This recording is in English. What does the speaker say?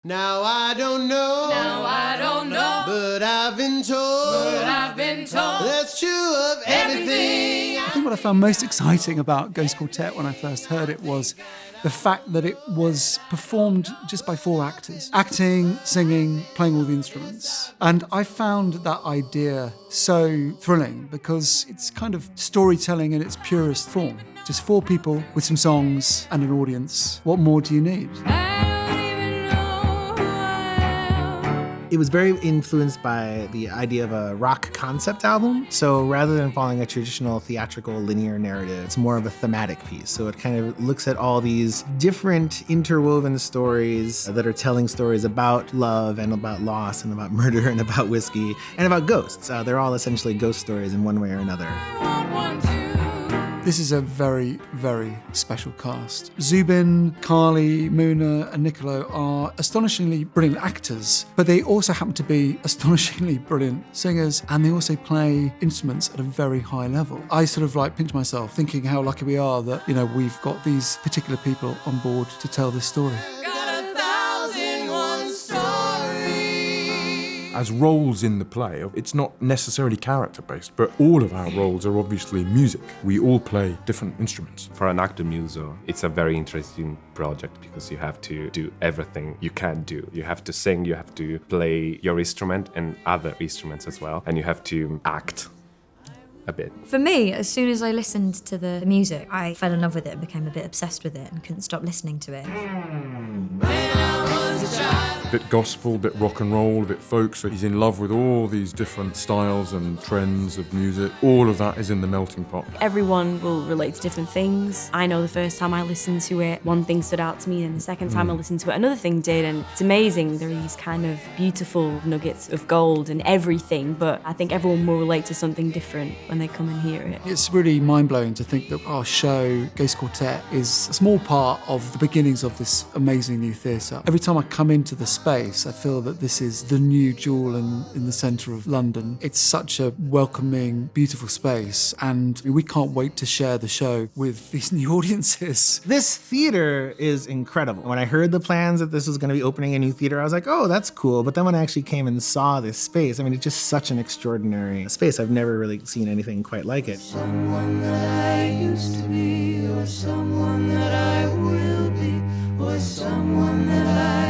Now I don't know, but I've been told, that's true of everything. I think what I found most exciting about Ghost Quartet when I first heard it was the fact that it was performed just by 4 actors. Acting, singing, playing all the instruments. And I found that idea so thrilling because it's kind of storytelling in its purest form. Just 4 people with some songs and an audience. What more do you need? It was very influenced by the idea of a rock concept album. So rather than following a traditional theatrical linear narrative, it's more of a thematic piece. So it kind of looks at all these different interwoven stories that are telling stories about love and about loss and about murder and about whiskey and about ghosts. They're all essentially ghost stories in one way or another. This is a very, very special cast. Zubin, Carly, Maimuna and Niccolò are astonishingly brilliant actors, but they also happen to be astonishingly brilliant singers, and they also play instruments at a very high level. I sort of pinch myself thinking how lucky we are that, we've got these particular people on board to tell this story. As roles in the play, it's not necessarily character-based, but all of our roles are obviously music. We all play different instruments. For an actor muso, it's a very interesting project because you have to do everything you can do. You have to sing, you have to play your instrument and other instruments as well, and you have to act a bit. For me, as soon as I listened to the music, I fell in love with it and became a bit obsessed with it and couldn't stop listening to it. A bit gospel, a bit rock and roll, a bit folk, so he's in love with all these different styles and trends of music. All of that is in the melting pot. Everyone will relate to different things. I know the first time I listened to it, one thing stood out to me, and the second time I listened to it, another thing did, and it's amazing. There are these kind of beautiful nuggets of gold and everything, but I think everyone will relate to something different when they come and hear it. It's really mind-blowing to think that our show, Ghost Quartet, is a small part of the beginnings of this amazing new theatre. Every time I come into the space, I feel that this is the new jewel in the centre of London. It's such a welcoming, beautiful space, and we can't wait to share the show with these new audiences. This theater is incredible. When I heard the plans that this was going to be opening a new theater, I was like, oh, that's cool. But then when I actually came and saw this space, it's just such an extraordinary space. I've never really seen anything quite like it. Someone that I used to be, or someone that I will be, or someone that I